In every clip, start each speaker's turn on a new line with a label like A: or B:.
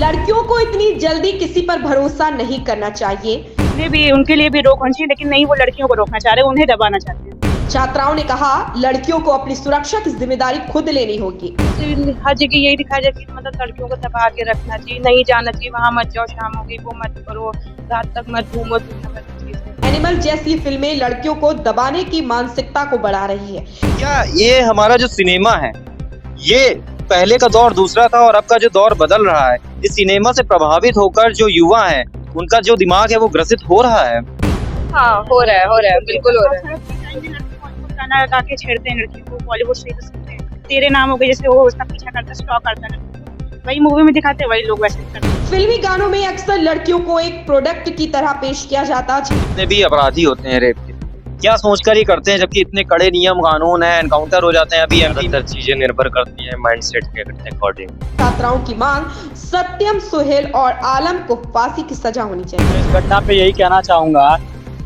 A: लड़कियों को इतनी जल्दी किसी पर भरोसा नहीं करना चाहिए।
B: उनके लिए भी रोक होनी चाहिए, लेकिन नहीं, वो लड़कियों को रोकना चाह रहे हैं, उन्हें दबाना चाहते हैं।
A: छात्राओं ने कहा, लड़कियों को अपनी सुरक्षा की जिम्मेदारी खुद लेनी होगी।
B: हर जगह यही दिखाया जाए कि मतलब लड़कियों को दबा के रखना चाहिए, नहीं जाना चाहिए, वहाँ मत जाओ, शाम हो गई वो मत करो, रात तक मत घूमो, दुनिया भर की चीजें।
A: एनिमल जैसी फिल्में लड़कियों को दबाने की मानसिकता को बढ़ा रही है।
C: क्या ये हमारा जो सिनेमा है, ये पहले का दौर दूसरा था और अब का जो दौर बदल रहा है, इस सिनेमा से प्रभावित होकर जो युवा है, उनका जो दिमाग है वो ग्रसित हो रहा है।
D: हाँ, हो रहा है, बिल्कुल हो रहा है।
B: गाना गा के छेड़ते हैं लड़कियों को, बॉलीवुड से तो सुनते हैं, तेरे नाम हो गए, जैसे वो उसका पीछा करता है, स्टॉक करता है, वही मूवी में दिखाते हैं, वही लोग वैसे करते हैं।
A: फिल्मी गानों में अक्सर लड़कियों को एक प्रोडक्ट की तरह पेश किया जाता है।
C: जितने भी अपराधी होते हैं रेप के, क्या सोचकर ही करते हैं, जबकि इतने कड़े नियम कानून है, एनकाउंटर हो जाते हैं। अभी
E: ज्यादातर चीजें निर्भर करती है माइंडसेट के अकॉर्डिंग।
A: छात्राओं की मांग, सत्यम, सुहेल और आलम को फांसी की सजा होनी चाहिए।
F: इस घटना पे यही कहना चाहूँगा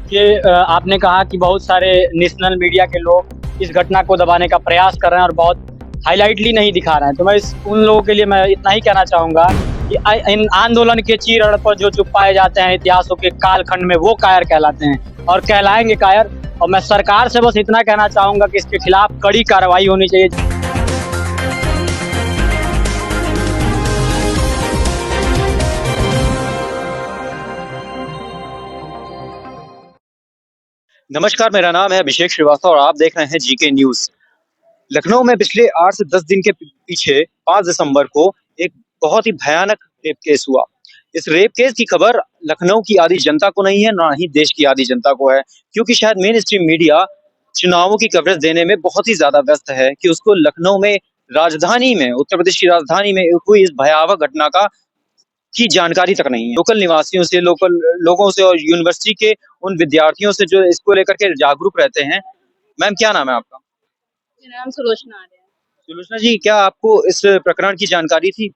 F: कि आपने कहा कि बहुत सारे नेशनल मीडिया के लोग इस घटना को दबाने का प्रयास कर रहे हैं और बहुत हाईलाइटली नहीं दिखा रहे हैं, तो मैं उन लोगों के लिए मैं इतना ही कहना चाहूँगा कि इन आंदोलन के चीर पर जो चुप पाए जाते हैं इतिहासों के कालखंड में, वो कायर कहलाते हैं और कहलाएंगे कायर। और मैं सरकार से बस इतना कहना चाहूँगा कि इसके खिलाफ कड़ी कार्रवाई होनी चाहिए।
C: नमस्कार, मेरा नाम है अभिषेक श्रीवास्तव और आप देख रहे हैं जीके न्यूज। लखनऊ में पिछले 8 से 10 दिन के पीछे 5 दिसंबर को एक बहुत ही भयानक रेप केस हुआ। इस रेप केस की खबर लखनऊ की आधी जनता को नहीं है, ना ही देश की आधी जनता को है, क्योंकि शायद मेन स्ट्रीम मीडिया चुनावों की कवरेज देने में बहुत ही ज्यादा व्यस्त है कि उसको लखनऊ में, राजधानी में, उत्तर प्रदेश की राजधानी में हुई इस भयावह घटना की जानकारी तक नहीं है। लोकल निवासियों से, लोकल लोगों से और यूनिवर्सिटी के उन विद्यार्थियों से जो इसको लेकर के जागरूक रहते हैं। मैम, क्या नाम है आपका?
D: मेरा नाम सुलोचना आर्य है।
C: सुलोचना जी, क्या आपको इस प्रकरण की जानकारी थी?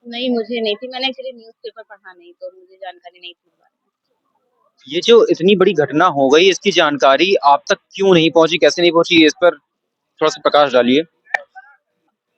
D: नहीं, मुझे नहीं थी। मैंने एक्चुअली न्यूज़पेपर पढ़ा नहीं, तो मुझे जानकारी नहीं थी इस बारे में।
C: ये जो इतनी बड़ी घटना हो गई, इसकी जानकारी आप तक क्यों नहीं पहुंची, कैसे नहीं पहुंची, इस पर थोड़ा सा प्रकाश डालिए।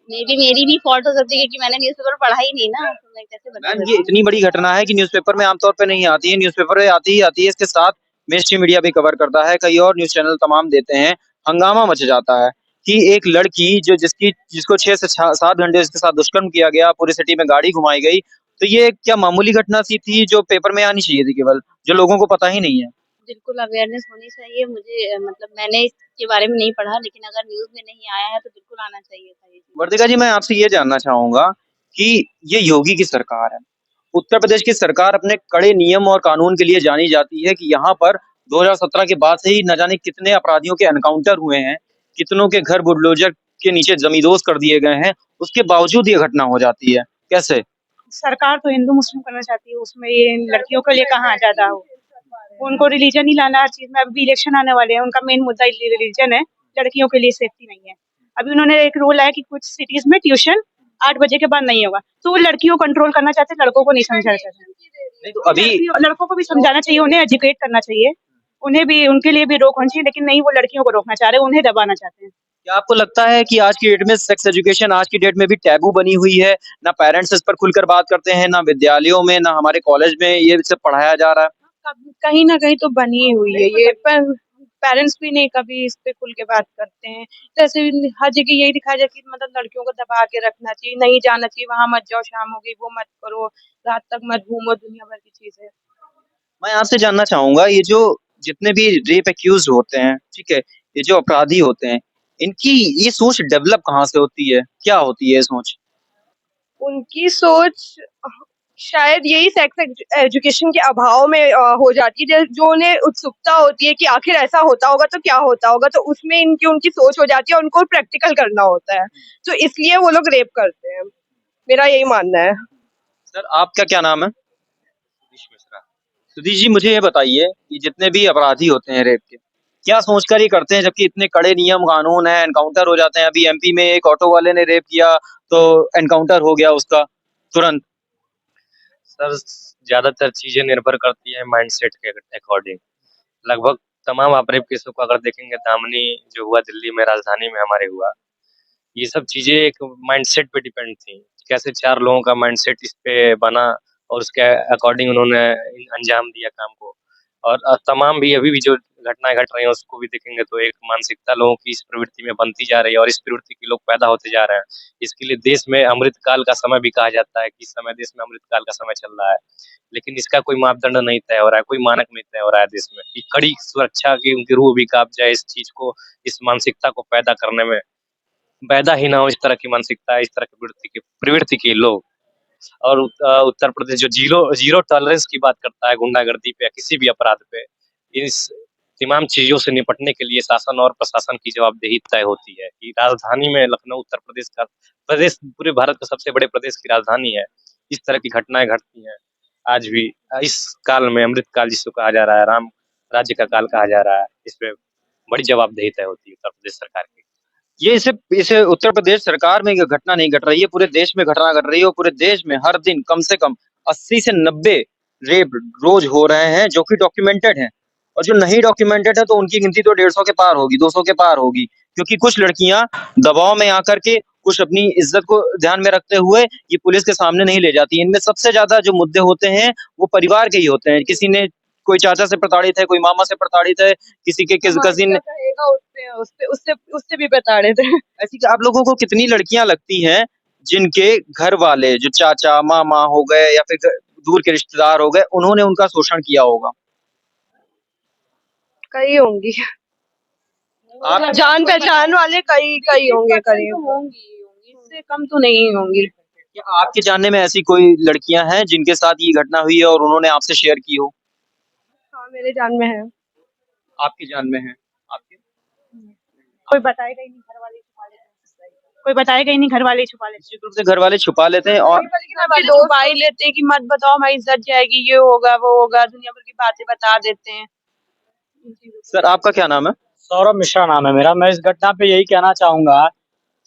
D: मेरी भी फॉल्ट हो सकती है क्योंकि मैंने न्यूज़पेपर पढ़ा ही नहीं ना, तो मैं कैसे बता
C: मैम,
D: सकती
C: ये
D: हूँ।
C: इतनी बड़ी घटना है कि न्यूज़पेपर में आमतौर पे नहीं आती है, न्यूज़पेपर में आती ही आती है, इसके साथ मेन स्ट्रीम मीडिया भी कवर करता है, कई और न्यूज़ चैनल तमाम देते हैं। हंगामा मच जाता है कि एक लड़की जिसको 6 से 7 घंटे उसके साथ दुष्कर्म किया गया, पूरी सिटी में गाड़ी घुमाई गई, तो ये क्या मामूली घटना सी थी जो पेपर में आनी चाहिए थी केवल, जो लोगों को पता ही नहीं है?
D: बिल्कुल अवेयरनेस होनी चाहिए। मुझे मतलब मैंने इसके बारे में नहीं पढ़ा, लेकिन अगर न्यूज़ में नहीं आया है तो बिल्कुल आना चाहिए था ये चीज़।
C: वर्तिका जी, मैं आपसे ये जानना चाहूंगा कि ये योगी की सरकार है, उत्तर प्रदेश की सरकार अपने कड़े नियम और कानून के लिए जानी जाती है कि यहाँ पर 2017 के बाद से ही न जाने कितने अपराधियों के एनकाउंटर हुए हैं, कितनों के घर बुलडोजर के नीचे जमींदोज कर दिए गए हैं, उसके बावजूद ये घटना हो जाती है, कैसे?
B: सरकार तो हिंदू मुस्लिम करना चाहती है, उसमें ये लड़कियों के लिए कहाँ ज्यादा हो, उनको रिलीजन ही लाना हर चीज में। अभी इलेक्शन आने वाले हैं, उनका मेन मुद्दा रिलीजन है, लड़कियों के लिए सेफ्टी नहीं है। अभी उन्होंने एक रूल लाया कि कुछ सिटीज में ट्यूशन 8 बजे के बाद नहीं होगा, तो वो लड़कियों को कंट्रोल करना चाहते हैं, लड़कों को नहीं समझाना चाहते।
C: नहीं तो अभी
B: लड़कों को भी समझाना चाहिए, उन्हें एजुकेट करना चाहिए, उन्हें भी, उनके लिए भी रोक होनी चाहिए, लेकिन नहीं, वो लड़कियों को रोकना चाह रहे हैं, उन्हें दबाना चाहते हैं।
C: क्या आपको लगता है कि आज की डेट में सेक्स एजुकेशन आज की डेट में भी टैबू बनी हुई है? ना पेरेंट्स इस पर खुलकर बात करते हैं, ना विद्यालयों में, ना हमारे कॉलेज में ये सब पढ़ाया जा रहा है।
B: कहीं ना कहीं तो बनी हुई है ये, पर पेरेंट्स भी नहीं कभी इस पे खुल के बात करते हैं। जैसे हर जगह यही दिखाया जाए कि मतलब लड़कियों को दबा के रखना चाहिए, नहीं जाना चाहिए, वहां मत जाओ, शाम हो गई वो मत करो, रात तक मत घूमो, दुनिया भर की चीजें।
C: मैं आपसे जानना चाहूंगा, ये जो जितने भी रेप एक्यूज होते हैं, ठीक है, ये जो अपराधी होते हैं, इनकी ये सोच डेवलप कहाँ से होती है, क्या होती है ये सोच?
G: उनकी सोच शायद यही सेक्स एजुकेशन के अभाव में हो जाती है, जो उन्हें उत्सुकता होती है कि आखिर ऐसा होता होगा तो क्या होता होगा, तो उसमें इनकी उनकी सोच हो जाती है, उनको प्रैक्टिकल करना होता है, तो इसलिए वो लोग रेप करते हैं। मेरा यही मानना है।
C: सर, आपका क्या नाम है? सुधीश जी, मुझे ये बताइए कि जितने भी अपराधी होते हैं रेप के, क्या सोचकर ही करते हैं, जबकि इतने कड़े नियम कानून है, एनकाउंटर हो जाते हैं। अभी एमपी में एक ऑटो वाले ने रेप किया तो एनकाउंटर हो गया उसका तुरंत।
E: सर, ज्यादातर चीजें निर्भर करती है माइंडसेट के अकॉर्डिंग। लगभग तमाम आप रेप केसों को अगर देखेंगे, दामनी जो हुआ दिल्ली में, राजधानी में हमारे हुआ, ये सब चीजें एक माइंडसेट पे डिपेंड थी कैसे 4 लोगों का माइंडसेट इस पे बना और उसके अकॉर्डिंग उन्होंने अंजाम दिया काम को। और तमाम भी अभी भी जो घटनाएँ घट रही हैं उसको भी देखेंगे तो एक मानसिकता लोगों की इस प्रवृत्ति में बनती जा रही है और इस प्रवृत्ति के लोग पैदा होते जा रहे हैं। इसके लिए देश में अमृतकाल का समय भी कहा जाता है कि इस समय देश में अमृतकाल का समय चल रहा है। लेकिन इसका कोई मापदंड नहीं तय हो रहा है, कोई मानक नहीं तय हो रहा है देश में कि कड़ी सुरक्षा की उनकी रूह भी काँप जाए इस चीज़ को, इस मानसिकता को पैदा करने में। पैदा ही ना हो इस तरह की मानसिकता, इस तरह की प्रवृत्ति के लोग। और उत्तर प्रदेश जो ज़ीरो ज़ीरो टॉलरेंस की बात करता है गुंडागर्दी पे या किसी भी अपराध पे, इस तमाम चीज़ों से निपटने के लिए शासन और प्रशासन की जवाबदेही तय होती है कि राजधानी में लखनऊ उत्तर प्रदेश का प्रदेश पूरे भारत का सबसे बड़े प्रदेश की राजधानी है। इस तरह की घटनाएँ घटती हैं आज भी। इस काल में अमृतकाल जिसको कहा जा रहा है, राम राज्य का काल कहा जा रहा है, इसपे बड़ी जवाबदेही तय होती है उत्तर प्रदेश सरकार की।
C: ये इसे उत्तर प्रदेश सरकार में ये घटना नहीं घट रही है, पूरे देश में घटना घट रही है और पूरे देश में हर दिन कम से कम 80 से 90 रेप रोज हो रहे हैं जो कि डॉक्यूमेंटेड हैं। और जो नहीं डॉक्यूमेंटेड है तो उनकी गिनती तो 150 के पार होगी, 200 के पार होगी, क्योंकि कुछ लड़कियां दबाव में आकर के कुछ अपनी इज्जत को ध्यान में रखते हुए ये पुलिस के सामने नहीं ले जाती। इनमें सबसे ज्यादा जो मुद्दे होते हैं वो परिवार के ही होते हैं। किसी ने कोई चाचा से प्रताड़ित है, कोई मामा से प्रताड़ित है, किसी के कजिन।
G: कहेगा उससे उससे उससे उससे भी बता रहे थे।
C: ऐसी आप लोगों को कितनी लड़कियां लगती हैं जिनके घर वाले जो चाचा मामा हो गए या फिर दूर के रिश्तेदार हो गए, उन्होंने उनका शोषण किया होगा?
G: कई होंगी,
C: आप
G: जान पहचान वाले कई कई होंगे, करीब
B: होंगी, इससे कम तो नहीं होंगी।
C: क्या आपके जानने में ऐसी कोई लड़कियां हैं जिनके साथ ये घटना हुई है और उन्होंने आपसे शेयर की हो?
G: हाँ, मेरे जान में है।
C: आपके जान में है? आपके
B: कोई बताएगा ही नहीं, घर वाले छुपा लेते हैं। कोई बताएगा ही नहीं, घर वाले छुपा लेते हैं।
C: निश्चित रूप से घर वाले छुपा लेते हैं। और
G: लेकिन अभी छुपा ही लेते हैं कि मत बताओ, हमारी इज्जत जाएगी, ये होगा वो होगा, दुनिया भर की बातें बता देते हैं।
C: सर आपका क्या नाम है?
F: सौरभ मिश्रा नाम है मेरा। मैं इस घटना पे यही कहना चाहूंगा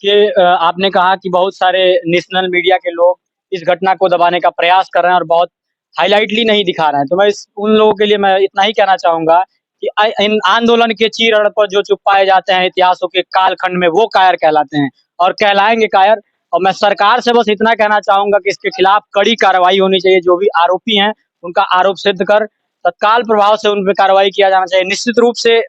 F: कि आपने कहा कि बहुत सारे नेशनल मीडिया के लोग इस घटना को दबाने का प्रयास कर रहे हैं और बहुत हाईलाइटली नहीं दिखा रहे हैं। तो मैं उन लोगों के लिए मैं इतना ही कहना चाहूंगा कि इन आंदोलन के चीर पर जो चुप पाए जाते हैं इतिहासों के कालखंड में, वो कायर कहलाते हैं और कहलाएंगे कायर। और मैं सरकार से बस इतना कहना चाहूंगा कि इसके खिलाफ कड़ी कार्रवाई होनी चाहिए। जो भी आरोपी हैं उनका आरोप सिद्ध कर तत्काल प्रभाव से उन पर कार्रवाई किया जाना चाहिए। निश्चित रूप से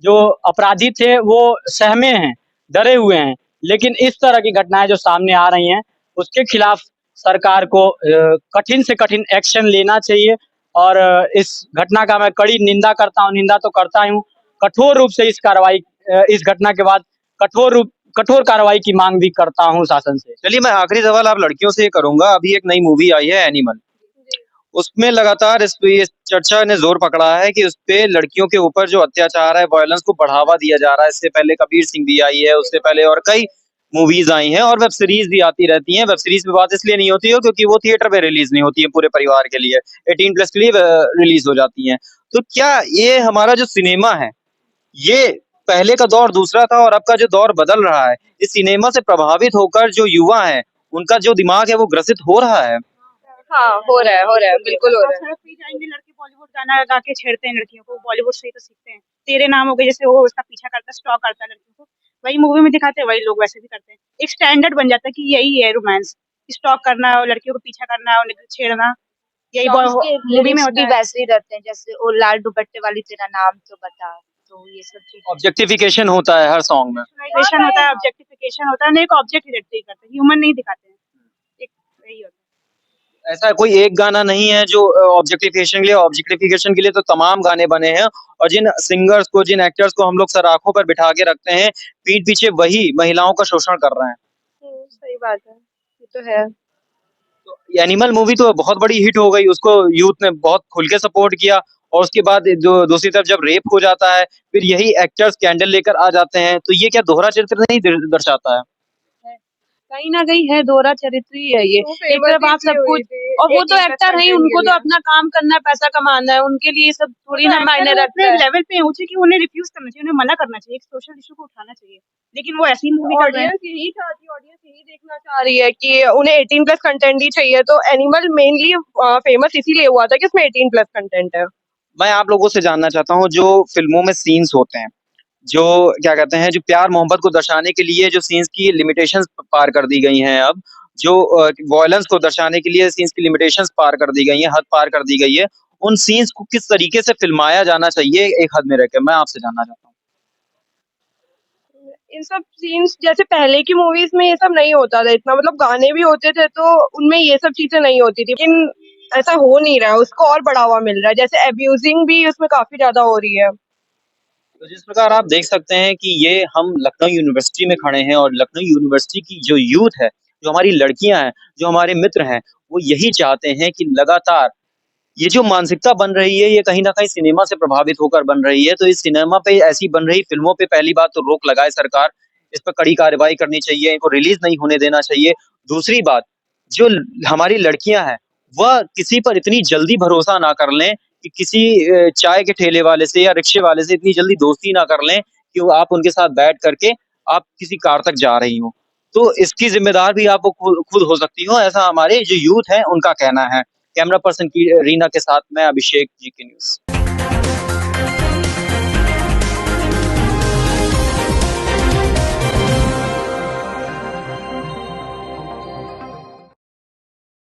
F: जो अपराधी थे वो सहमे हैं, डरे हुए हैं, लेकिन इस तरह की घटनाएं जो सामने आ रही हैं उसके खिलाफ सरकार को कठिन से कठिन एक्शन लेना चाहिए। और इस घटना का मैं कड़ी निंदा करता हूं, निंदा तो करता ही हूं। कठोर रूप से इस घटना के बाद कठोर कार्रवाई की मांग भी करता हूं शासन से।
C: चलिए मैं आखिरी सवाल आप लड़कियों से ये करूंगा। अभी एक नई मूवी आई है एनिमल, उसमें लगातार इस पे ये चर्चा ने जोर पकड़ा है कि उसपे लड़कियों के ऊपर जो अत्याचार है, वायलेंस को बढ़ावा दिया जा रहा है। इससे पहले कबीर सिंह भी आई है, उससे पहले और कई मूवीज आई हैं और वेब सीरीज भी आती रहती हैं। वेब सीरीज में बात इसलिए नहीं होती है क्योंकि वो थिएटर पे रिलीज नहीं होती है, पूरे परिवार के लिए 18+ के लिए रिलीज हो जाती हैं। तो क्या ये हमारा जो सिनेमा है, ये पहले का दौर दूसरा था और अब का जो दौर बदल रहा है, इस सिनेमा से प्रभावित होकर जो युवा है उनका जो दिमाग है वो ग्रसित हो रहा है?
G: हाँ, हो रहा है, बिल्कुल हो रहा है।
B: सड़क पे जाएंगे लड़के बॉलीवुड गाना गा के छेड़ते हैं लड़कियों को, बॉलीवुड से ही तो सीखते हैं। तेरे नाम हो गए, जैसे वो उसका पीछा करता है, स्टॉक करता है लड़कियों को, वही मूवी में दिखाते हैं, वही लोग वैसे भी करते हैं। एक स्टैंडर्ड बन जाता है कि यही है रोमांस, स्टॉक करना और लड़कियों को पीछा करना और छेड़ना, यही मूवी में होता है।
D: वैसे ही रहते हैं जैसे वो लाल दुपट्टे वाली तेरा नाम तो बता, तो ये सब चीजें
C: ऑब्जेक्टिफिकेशन होता है हर सॉन्ग में।
B: ऑब्जेक्टिफिकेशन होता है, ऑब्जेक्टिफिकेशन होता है, नहीं एक ऑब्जेक्ट ही करते हैं, ह्यूमन नहीं दिखाते हैं, एक यही होता है।
C: ऐसा कोई एक गाना नहीं है जो ऑब्जेक्टिफिकेशन के लिए तो तमाम गाने बने हैं। और जिन सिंगर्स को, जिन एक्टर्स को हम लोग सराखों पर बिठा के रखते हैं, पीठ पीछे वही महिलाओं का शोषण कर रहे हैं।
G: सही बात है, ये तो है।
C: तो एनिमल मूवी तो बहुत बड़ी हिट हो गई, उसको यूथ ने बहुत खुल के सपोर्ट किया। और उसके बाद जो दूसरी तरफ जब रेप हो जाता है, फिर यही एक्टर्स कैंडल लेकर आ जाते हैं। तो ये क्या दोहरा चरित्र नहीं दर्शाता है?
B: कहीं ना कहीं है, दोहरा चरित्र ही है ये। एक तरफ आप सब कुछ, और वो तो एक्टर है, उनको तो अपना काम करना है, पैसा कमाना है, उनके लिए सब थोड़ी ना मायने रखते हैं। लेवल पे ऊंचे कि उन्हें रिफ्यूज करना चाहिए, उन्हें मना करना चाहिए, एक सोशल इशू को उठाना चाहिए, लेकिन वो ऐसी मूवी कर रहे हैं।
G: ऑडियंस यही चाहती है, ऑडियंस यही देखना चाह रही है कि उन्हें 18+ कंटेंट ही चाहिए। तो एनिमल मेनली फेमस इसीलिए हुआ था कि उसमें 18+ कंटेंट है।
C: मैं आप लोगों से जानना चाहता हूँ, जो फिल्मों में सीन्स होते हैं जो क्या कहते हैं, जो प्यार मोहब्बत को दर्शाने के लिए जो सीन्स की लिमिटेशंस पार कर दी गई हैं, अब जो वॉयलेंस को दर्शाने के लिए सीन्स की लिमिटेशंस पार कर दी गई हैं, हद पार कर दी गई है, उन सीन्स को किस तरीके से फिल्माया जाना चाहिए एक हद में रहकर, मैं आपसे जानना चाहता हूँ।
G: इन सब सीन्स जैसे पहले की मूवीज में ये सब नहीं होता था इतना, मतलब गाने भी होते थे तो उनमें ये सब चीजें नहीं होती थी, लेकिन ऐसा हो नहीं रहा है, उसको और बढ़ावा मिल रहा है, जैसे अब्यूजिंग भी उसमें काफी ज्यादा हो रही है।
C: तो जिस प्रकार आप देख सकते हैं कि ये हम लखनऊ यूनिवर्सिटी में खड़े हैं और लखनऊ यूनिवर्सिटी की जो यूथ है, जो हमारी लड़कियां हैं, जो हमारे मित्र हैं, वो यही चाहते हैं कि लगातार ये जो मानसिकता बन रही है, ये कहीं न कहीं सिनेमा से प्रभावित होकर बन रही है। तो इस सिनेमा पे ऐसी बन रही फ़िल्मों पे पहली बात तो रोक लगाए सरकार, इस पे कड़ी कार्रवाई करनी चाहिए, इनको रिलीज़ नहीं होने देना चाहिए। दूसरी बात, जो ल हमारी लड़कियाँ हैं, वह किसी पर इतनी जल्दी भरोसा ना कर लें कि किसी चाय के ठेले वाले से या रिक्शे वाले से इतनी जल्दी दोस्ती ना कर लें कि वो आप उनके साथ बैठ कर के आप किसी कार तक जा रही हों। तो इसकी ज़िम्मेदार भी आप खुद खुद हो सकती हो, ऐसा हमारे जो यूथ है उनका कहना है। कैमरा पर्सन की रीना के साथ मैं अभिषेक, जीके न्यूज़।